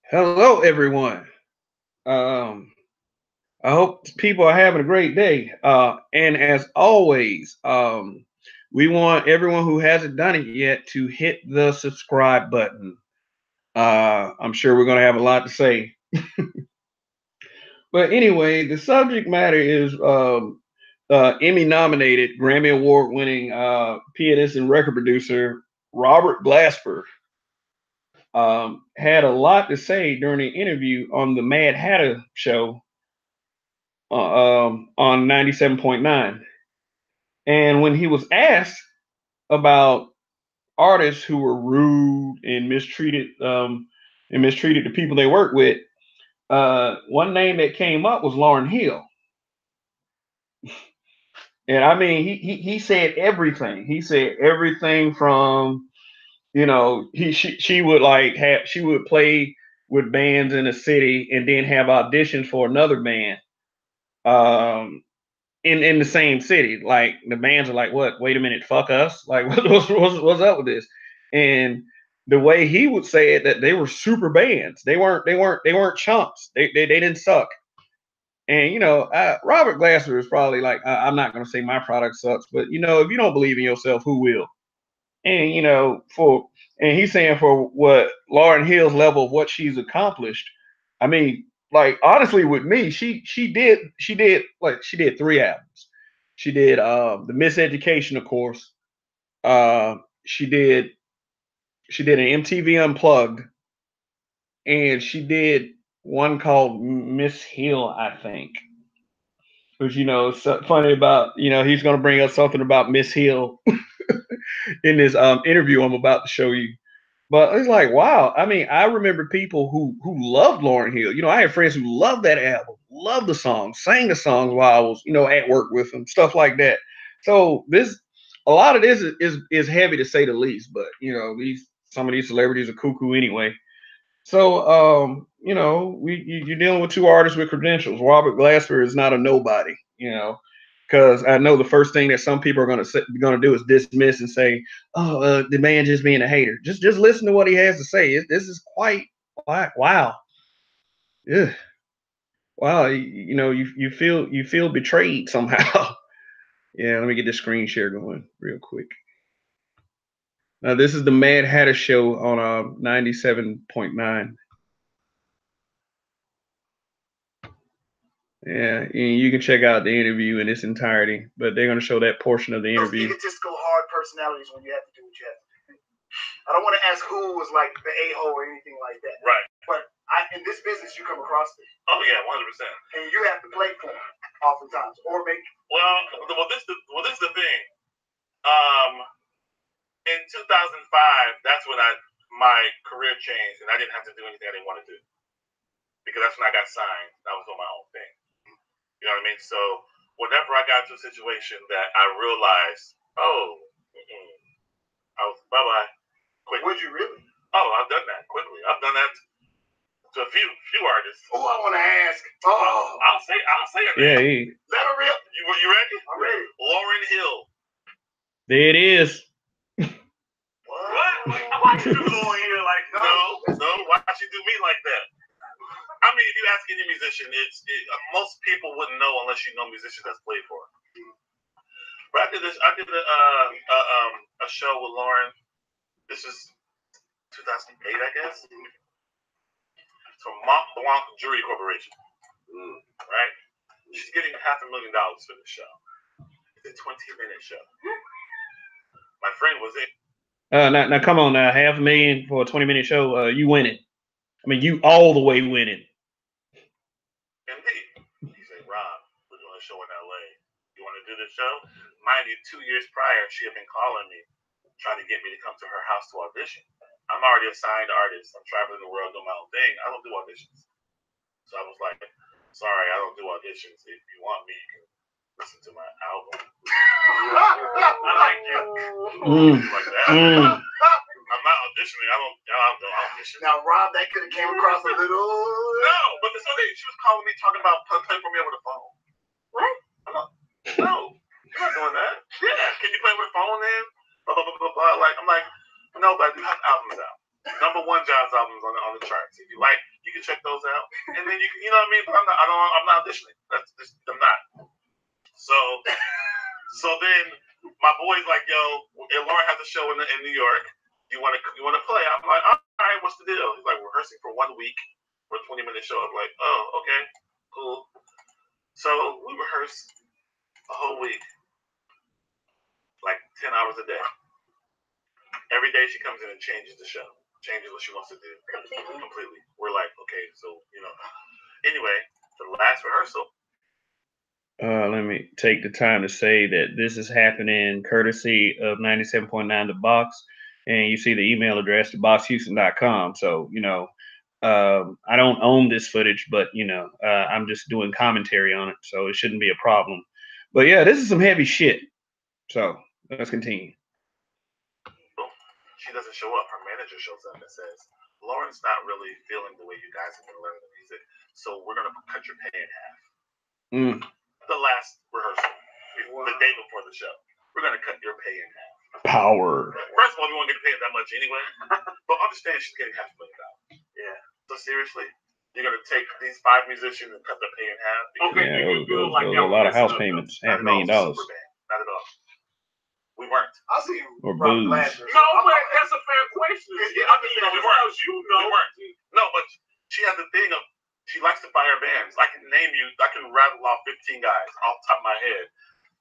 Hello, everyone. Um, I hope people are having a great day. And as always, we want everyone who hasn't done it yet to hit the subscribe button. I'm sure we're going to have a lot to say. But anyway, the subject matter is Emmy nominated, Grammy Award winning pianist and record producer Robert Glasper. Had a lot to say during the interview on the Mad Hatter show on 97.9. And when he was asked about artists who were rude and mistreated the people they work with, one name that came up was Lauryn Hill. And I mean, he said everything. He said everything from, she would she would play with bands in a city and then have auditions for another band. In the same city. Like the bands are like, what? Wait a minute, fuck us. Like what's up with this? And the way he would say it, that they were super bands. They weren't chumps. They didn't suck. And Robert Glasper is probably like, I'm not gonna say my product sucks, but if you don't believe in yourself, who will? And he's saying for what Lauryn Hill's level of what she's accomplished. I mean, like honestly, with me, she did three albums. She did the Miseducation, of course. Uh, she did she did an MTV Unplugged, and she did one called Miss Hill, I think. Which it's so funny about he's going to bring up something about Miss Hill in this interview I'm about to show you. But it's like, wow. I mean, I remember people who loved Lauryn Hill. I had friends who loved that album, loved the songs, sang the songs while I was, at work with them, stuff like that. So a lot of this is heavy to say the least. But some of these celebrities are cuckoo anyway. So you're dealing with two artists with credentials. Robert Glasper is not a nobody. Because I know the first thing that some people are going to do is dismiss and say, "Oh, the man just being a hater." Just listen to what he has to say. This is quite wow. Ugh. Wow. You feel betrayed somehow. Yeah. Let me get this screen share going real quick. Now this is the Mad Hatter Show on 97.9. Yeah, and you can check out the interview in its entirety, but they're going to show that portion of the interview. Those egotistical, hard personalities when you have to do what you have to do. I don't want to ask who was like the a-hole or anything like that. Right. But in this business, you come across it. Oh yeah, 100%. And you have to play for them oftentimes, or make. Well, this is the thing. In 2005, that's when my career changed, and I didn't have to do anything I didn't want to do, because that's when I got signed. I was doing my own thing. You know what I mean? So whenever I got to a situation that I realized, I was bye-bye. Quick. Would you really? Oh, I've done that quickly. I've done that to a few artists. Oh, I want to ask. I'll say it. Yeah. Is that a real? You ready? I'm ready. Lauryn Hill. There it is. What? Why you do Lauryn Hill like no? Why you do me like that? I mean, if you ask any musician, most people wouldn't know unless you know musicians that's played for. But I did a show with Lauryn. This is 2008, I guess. It's from Mont Blanc Jewelry Corporation. Right? She's getting $500,000 for the show. It's a 20-minute show. My friend was in. Now come on now, $500,000 for a 20-minute show. You win it. I mean, you all the way win it. Indeed. He said, "Rob, we're doing a show in LA. You want to do the show?" Mind you, 2 years prior, she had been calling me, trying to get me to come to her house to audition. I'm already a signed artist. I'm traveling the world doing my own thing. I don't do auditions. So I was like, "Sorry, I don't do auditions. If you want me, you can listen to my album." I like you. Like that. I'm not auditioning. I don't audition. Now, Rob, that could have came across a little. No, but the other day she was calling me, talking about playing for me over the phone. What? I'm like, no, you're not doing that. Yeah, can you play with the phone then? Blah blah blah blah blah. I'm like, no, but I do have albums out. #1 jazz albums on the charts. If you like can check those out, and then you know what I mean. But I'm not auditioning. I'm not. So then my boy's like, yo, Lauryn has a show in New York. You want to play? I'm like, all right, what's the deal? He's like, rehearsing for 1 week for a 20-minute show. I'm like, oh, okay, cool. So we rehearse a whole week, like 10 hours a day. Every day she comes in and changes the show, changes what she wants to do. Completely. We're like, okay, so, Anyway, the last rehearsal. Let me take the time to say that this is happening courtesy of 97.9 The Box. And you see the email address, theboxhouston.com. So, I don't own this footage, but, I'm just doing commentary on it. So it shouldn't be a problem. But yeah, this is some heavy shit. So let's continue. She doesn't show up. Her manager shows up and says, Lauryn's not really feeling the way you guys have been learning the music. So we're going to cut your pay in half. The last rehearsal, the day before the show. We're going to cut your pay in half. Power. First of all, we won't get paid that much anyway. But understand she's getting $500,000. Yeah. So seriously, you're going to take these 5 musicians and cut their pay in half? Okay, yeah, those a lot of house payments. $500,000. Not at all. We weren't. I see you. Or booze. No, but that's a fair question. We weren't. No, but she has the thing of, she likes to fire bands. I can rattle off 15 guys off the top of my head.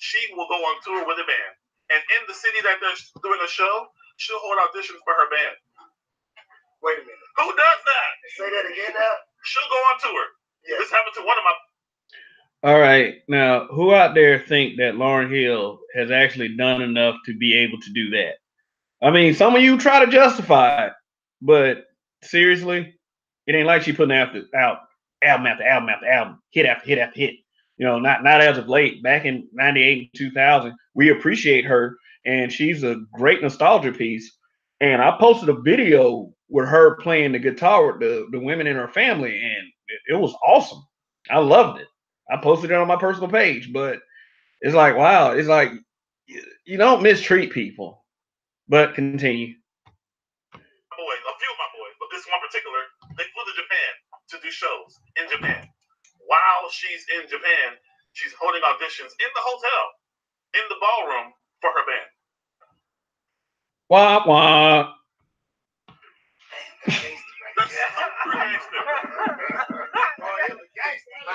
She will go on tour with a band. And in the city that they're doing a show, she'll hold auditions for her band. Wait a minute. Who does that? Say that again now. She'll go on tour. Yeah. This happened to one of my... All right. Now, who out there think that Lauryn Hill has actually done enough to be able to do that? I mean, some of you try to justify it, but seriously, it ain't like she putting out album after album after album, hit after hit after hit. Not as of late. Back in 98 and 2000, we appreciate her, and she's a great nostalgia piece. And I posted a video with her playing the guitar with the women in her family, and it was awesome. I loved it. I posted it on my personal page, but it's like, wow, it's like you don't mistreat people. But continue. A few of my boys, but this one particular, they flew to Japan to do shows in Japan. While she's in Japan, she's holding auditions in the hotel, in the ballroom for her band. Wah wah.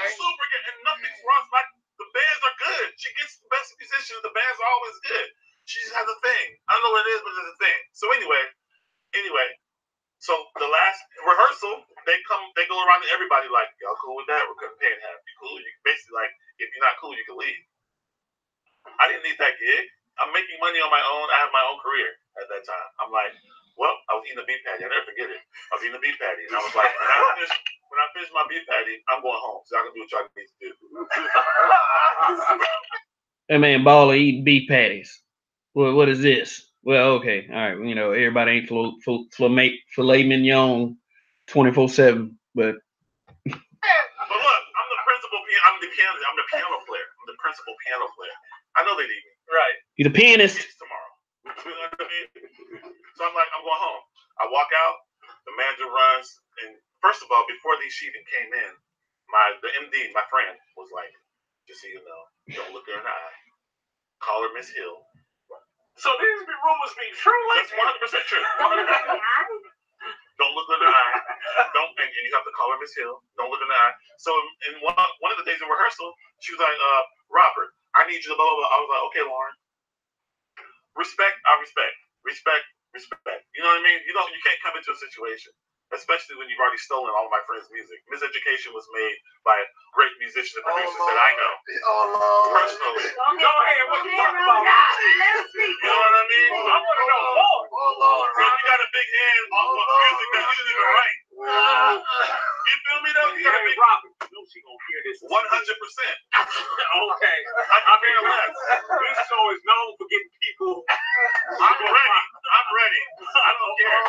Super good, and nothing's wrong. Like, the bands are good. She gets the best musicians. The bands are always good. She just has a thing. I don't know what it is, but there's a thing. So anyway, so the last rehearsal, they go around to everybody like, y'all cool with that? We're cutting pay in half. You cool? You basically like, if you're not cool, you can leave. I didn't need that gig. I'm making money on my own. I have my own career at that time. I'm like, well, I was eating a beef patty. I never forget it. I was eating a beef patty, and I was like, when I finish my beef patty, I'm going home. So I can do what y'all need to do. That man Baller eating beef patties. Well, what is this? Well, okay, all right. Everybody ain't filet mignon 24/7, but. But look, I'm the piano player. I'm the principal piano player. I know they need me. Right. You're the pianist. Tomorrow. You know what I mean? So I'm like, I'm going home. I walk out. The manager runs, and first of all, before she even came in, the MD, my friend, was like, just so you know, don't look her in the eye. Call her Miss Hill. So these rumors be true? That's 100% true. 100%. Don't look her in the eye. And you have to call her Miss Hill. Don't look her in the eye. So in one of the days of rehearsal, she was like, Robert, I need you to blah, blah, blah. I was like, okay, Lauryn. Respect, I respect. Respect. You know what I mean? You can't come into a situation, especially when you've already stolen all of my friends' music. Miseducation was made by great musicians and producers that I know. Personally. Go ahead. What you talking about? You know what I mean? I want to know more. So you got a big hand on music that you didn't even write. You feel me though? You got a big Robert. You know she gonna hear this. 100%. Okay. I mean less. This show is known for getting people. I'm ready. I don't care.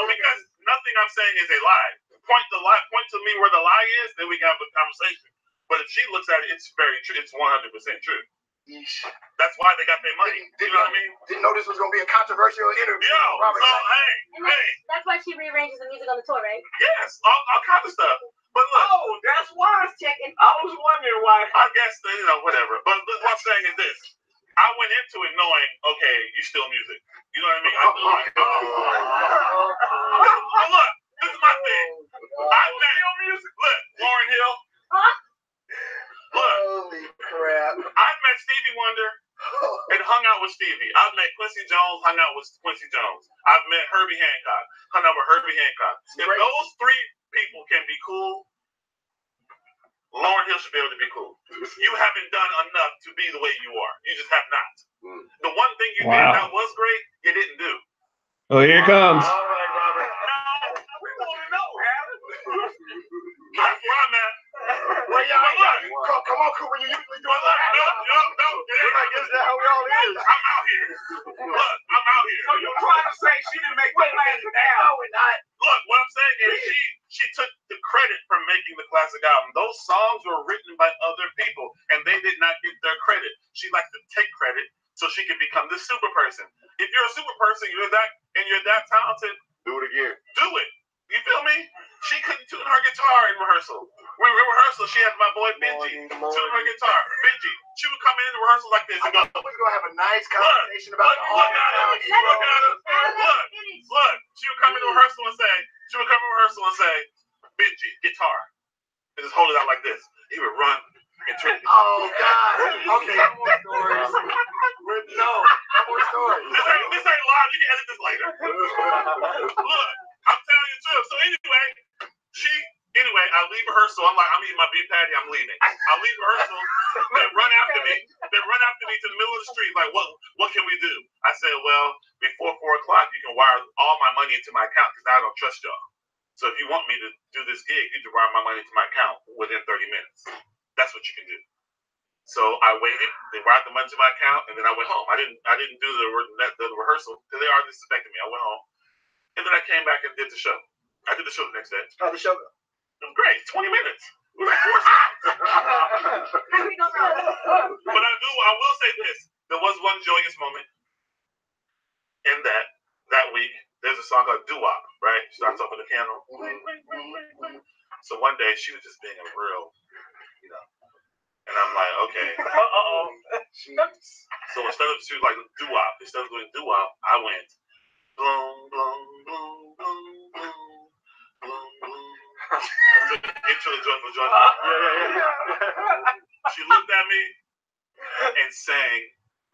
Because nothing I'm saying is a lie. Point to me where the lie is, then we can have a conversation. But if she looks at it, it's very true. It's 100% true. That's why they got their money. You know what I mean? Didn't know this was gonna be a controversial interview. Yo, Robert, so That's why she rearranges the music on the tour, right? yes, all kinds of stuff. But look, Oh, that's why I was checking. I was wondering why. I guess whatever. But what I'm saying is this: I went into it knowing, okay, you still music. You know what I mean? But look, this is my thing. I met music. Look, Lauryn Hill. Look, holy crap! I met Stevie Wonder and hung out with Stevie. I've met Quincy Jones, hung out with Quincy Jones. I've met Herbie Hancock, hung out with Herbie Hancock. If those three people can be cool, Lauryn Hill should be able to be cool. You haven't done enough to be the way you are. You just have not. The one thing you did that was great, you didn't do. Oh, here it comes. All right, Robert. We want to know, Howard. That's where I'm at. Well, come on, Cooper. You usually do it. No. Is that how we all is? I'm out here. Look, I'm out here. So you're trying to say she didn't make the classic No, album? we're not. Look, what I'm saying is she took the credit for making the classic album. Those songs were written by other people, and they did not get their credit. She likes to take credit so she can become this super person. If you're a super person, you're that talented, Do it again. do it. You feel me? She couldn't tune her guitar in rehearsal. We were in rehearsal. She had my boy Benji tune her guitar. Benji. She would come in rehearsal like this and go, We're gonna have a nice conversation about the look at her. Look. She would come in rehearsal and say, Benji, guitar. And just hold it out like this. He would run and turn it. Oh God. Okay, no more stories. No more stories. This ain't live. You can edit this later. Look, I'm telling you too. So anyway, I leave rehearsal. I'm eating my beef patty. I'm leaving. I leave rehearsal. They run after me. To the middle of the street. Like, what can we do? I said, well, before 4 o'clock, you can wire all my money into my account because I don't trust y'all. So if you want me to do this gig, you can wire my money to my account within 30 minutes. That's what you can do. So I waited. They wired the money to my account, and then I went home. I didn't do the rehearsal because they already suspected me. I went home, and then I came back and did the show. I did the show the next day. How'd the show go? It was great. 20 minutes. It was like 4 songs. But I will say this. There was one joyous moment in that week. There's a song called Doo-Wop, right? Starts off with a candle. So one day she was just being a real, and I'm like, okay. So she was like Doo-Wop. Instead of doing Doo-Wop, I went boom, boom, boom, boom, boom, boom, boom. Intro to Joyful Joyful. She looked at me and sang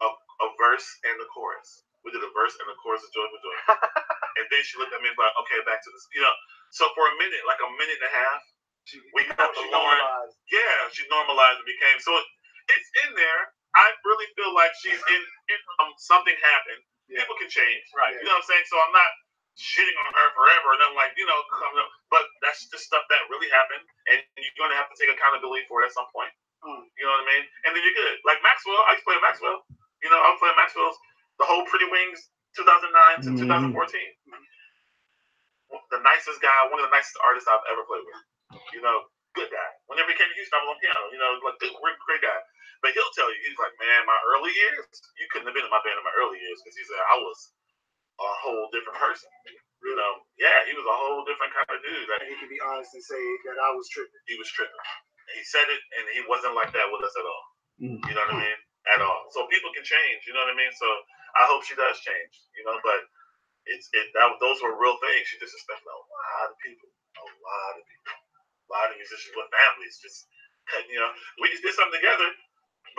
a verse and the chorus. We did a verse and the chorus of Joyful Joyful. And then she looked at me and was like, okay, back to this. So for a minute, like a minute and a half, we got the Lauryn. Yeah, she normalized and became. So it's in there. I really feel like she's in something happened. Yeah. People can change. Right. You know what I'm saying? So I'm not shitting on her forever and I'm like, coming up. But that's just stuff that really happened. And you're going to have to take accountability for it at some point. You know what I mean? And then you're good. Like Maxwell, I used to play Maxwell. I was playing Maxwell's the whole Pretty Wings 2009 to 2014. The nicest guy, one of the nicest artists I've ever played with. Good guy. Whenever he came to Houston, I was on piano. Like great guy. But he'll tell you, he's like, man, my early years, you couldn't have been in my band in my early years because he said I was a whole different person. Yeah, he was a whole different kind of dude. And he can be honest and say that I was tripping. He was tripping. He said it, and he wasn't like that with us at all. You know what I mean? At all. So people can change. You know what I mean? So I hope she does change. But those were real things. She disrespected a lot of people. A lot of musicians with families. Just we just did something together,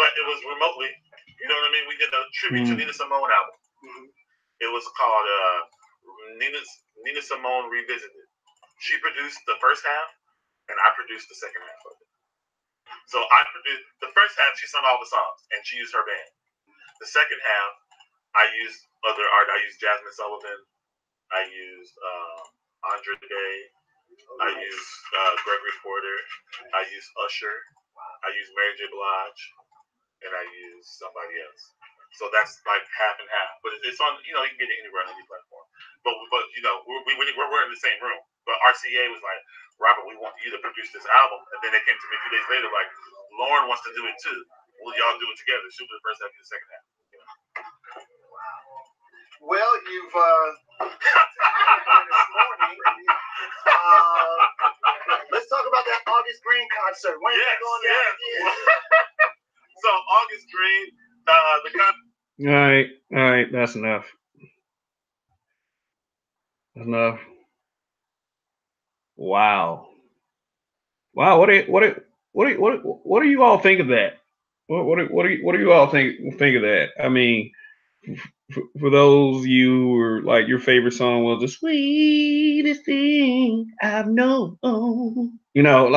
but it was remotely. You know what I mean? We did a tribute to Nina Simone album. It was called Nina Simone Revisited. She produced the first half, and I produced the second half of it. So I produced the first half. She sung all the songs, and she used her band. The second half, I used other art. I used Jasmine Sullivan. I used Andre Day. I used Gregory Porter. I used Usher. I used Mary J. Blige. And I used somebody else. So that's like half and half. But it's on, you can get it anywhere on any platform. But we're in the same room. But RCA was like, Robert, we want you to produce this album. And then they came to me a few days later like, Lauryn wants to do it too. Well, y'all do it together. She'll do the first half, you the second half. Well, you've this morning. Let's talk about that August Green concert. When are you going there? So August Green, the concert. All right, that's enough. That's enough. Wow. What do you all think of that? What do you all think of that? I mean, for those of you who are like your favorite song was the sweetest thing I've known. You know,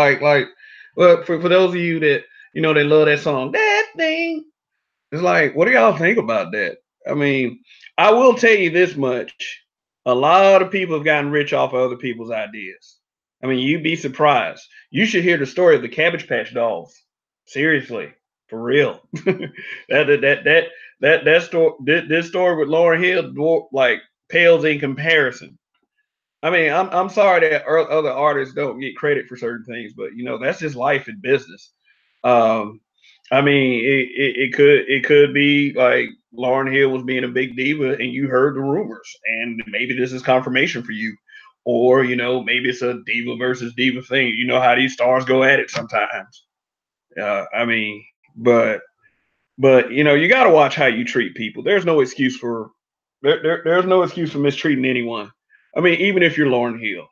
well, for those of you that you know they love that song, that thing. It's like, what do y'all think about that? I mean, I will tell you this much. A lot of people have gotten rich off of other people's ideas. I mean, you'd be surprised. You should hear the story of the Cabbage Patch Dolls. Seriously, for real. This story with Lauryn Hill like pales in comparison. I mean, I'm sorry that other artists don't get credit for certain things, but you know that's just life and business. I mean, it could be like Lauryn Hill was being a big diva, and you heard the rumors, and maybe this is confirmation for you, or you know maybe it's a diva versus diva thing. You know how these stars go at it sometimes. I mean, but you know you got to watch how you treat people. There's no excuse for there's no excuse for mistreating anyone. I mean, even if you're Lauryn Hill.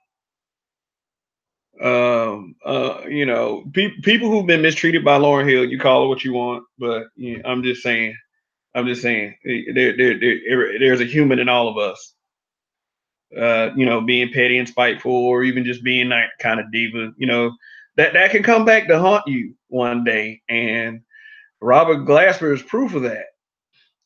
You know, people who've been mistreated by Lauryn Hill, you call it what you want, but you know, I'm just saying, there's a human in all of us. You know, being petty and spiteful, or even just being that kind of diva, you know, that can come back to haunt you one day. And Robert Glasper is proof of that.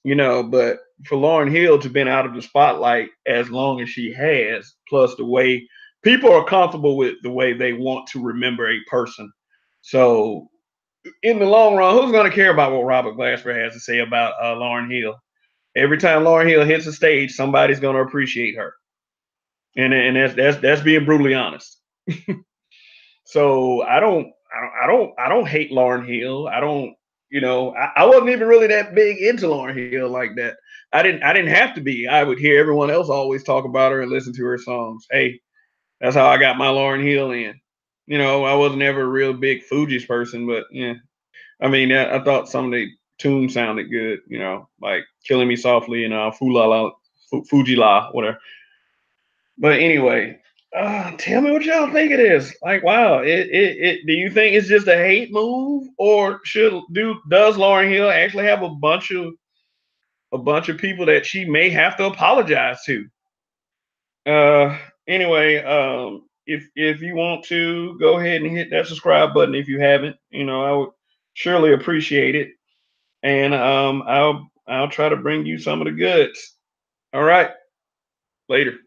You know, but for Lauryn Hill to been out of the spotlight as long as she has, plus the way people are comfortable with the way they want to remember a person. So in the long run, who's going to care about what Robert Glasper has to say about Lauryn Hill? Every time Lauryn Hill hits the stage, somebody's going to appreciate her, and that's being brutally honest. So I don't hate Lauryn Hill. I don't, you know, I wasn't even really that big into Lauryn Hill like that. I didn't have to be. I would hear everyone else always talk about her and listen to her songs. Hey, that's how I got my Lauryn Hill in. You know, I wasn't ever a real big Fugees person, but yeah. I mean, I thought some of the tunes sounded good, you know, like Killing Me Softly and Fuji La, whatever. But anyway, tell me what y'all think it is. Like, wow, do you think it's just a hate move, or does Lauryn Hill actually have a bunch of people that she may have to apologize to? Anyway, if you want to go ahead and hit that subscribe button if you haven't, you know, I would surely appreciate it. And I'll try to bring you some of the goods. All right, later.